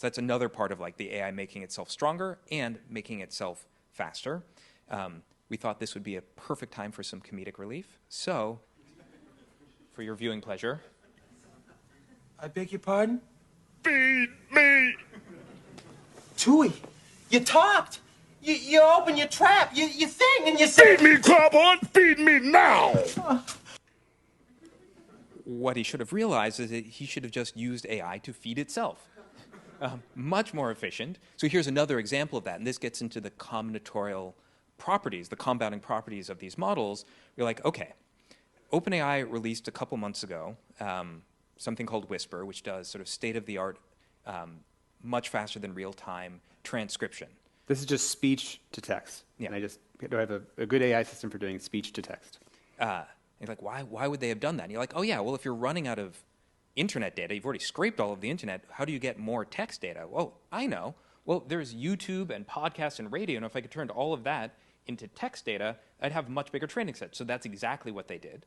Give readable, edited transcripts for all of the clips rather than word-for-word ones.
So that's another part of like the AI making itself stronger and making itself faster. We thought this would be a perfect time for some comedic relief. So, for your viewing pleasure. I beg your pardon? Feed me! Tui, you talked! You open your trap, you sing, and you say... Feed me, Carbon! Feed me now! What he should have realized is that he should have just used AI to feed itself. Much more efficient. So here's another example of that, and this gets into the combinatorial properties, the compounding properties of these models. You're like, okay, OpenAI released a couple months ago something called Whisper, which does sort of state-of-the-art, much faster than real-time transcription. This is just speech to text. Yeah. And do I have a good AI system for doing speech to text? You're like, why would they have done that? And you're like, oh yeah, well if you're running out of internet data, you've already scraped all of the internet, how do you get more text data? Well, I know. Well, there's YouTube and podcasts and radio, and if I could turn all of that into text data, I'd have a much bigger training set. So that's exactly what they did.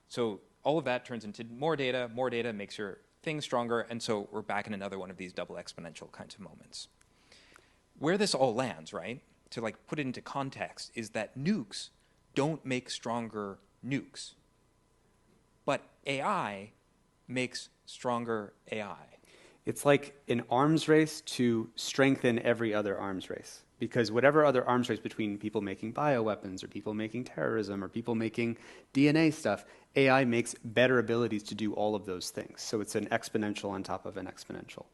So all of that turns into more data makes your thing stronger, and so we're back in another one of these double exponential kinds of moments. Where this all lands, right, to like put it into context, is that nukes don't make stronger nukes. But AI makes stronger AI. It's like an arms race to strengthen every other arms race. Because whatever other arms race between people making bioweapons or people making terrorism or people making DNA stuff, AI makes better abilities to do all of those things. So it's an exponential on top of an exponential.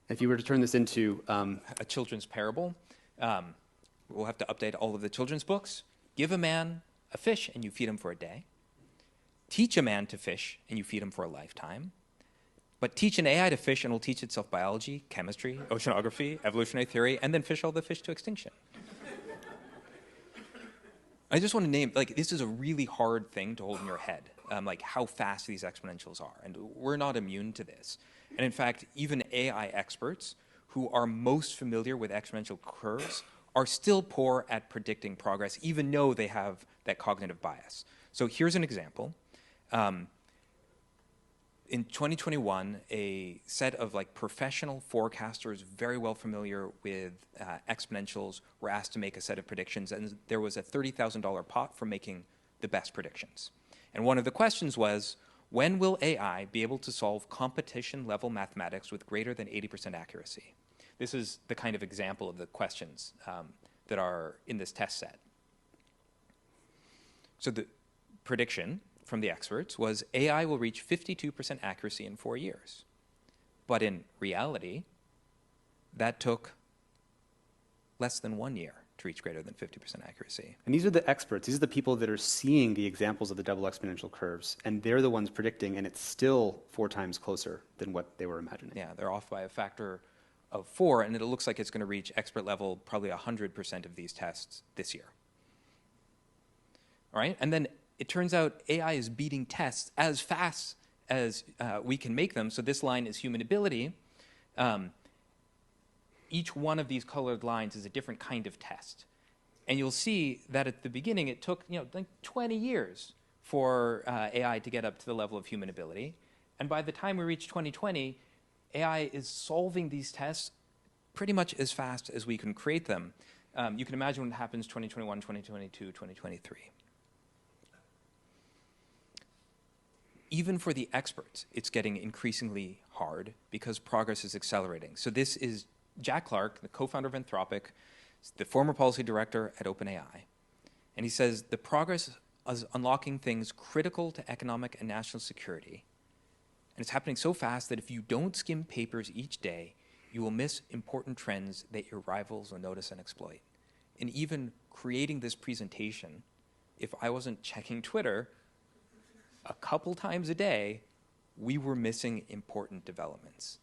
If you were to turn this into a children's parable, we'll have to update all of the children's books. Give a man a fish and you feed him for a day. Teach a man to fish and you feed him for a lifetime. But teach an AI to fish and it'll teach itself biology, chemistry, oceanography, evolutionary theory, and then fish all the fish to extinction. I just want to name, like, this is a really hard thing to hold in your head, like how fast these exponentials are. And we're not immune to this. And in fact, even AI experts who are most familiar with exponential curves are still poor at predicting progress, even though they have that cognitive bias. So here's an example. In 2021, a set of like professional forecasters very well familiar with exponentials were asked to make a set of predictions, and there was a $30,000 pot for making the best predictions. And one of the questions was, when will AI be able to solve competition-level mathematics with greater than 80% accuracy? This is the kind of example of the questions that are in this test set. So the prediction from the experts was AI will reach 52% accuracy in 4 years. But in reality, that took less than 1 year to reach greater than 50% accuracy. And these are the experts. These are the people that are seeing the examples of the double exponential curves, and they're the ones predicting, and it's still 4 times closer than what they were imagining. Yeah, they're off by a factor of 4, and it looks like it's going to reach expert level probably 100% of these tests this year. All right, and then it turns out AI is beating tests as fast as we can make them. So this line is human ability. Each one of these colored lines is a different kind of test. And you'll see that at the beginning, it took like 20 years for AI to get up to the level of human ability. And by the time we reach 2020, AI is solving these tests pretty much as fast as we can create them. You can imagine what happens 2021, 2022, 2023. Even for the experts, it's getting increasingly hard because progress is accelerating. So this is Jack Clark, the co-founder of Anthropic, the former policy director at OpenAI. And he says, the progress is unlocking things critical to economic and national security. And it's happening so fast that if you don't skim papers each day, you will miss important trends that your rivals will notice and exploit. And even creating this presentation, if I wasn't checking Twitter a couple times a day, we were missing important developments.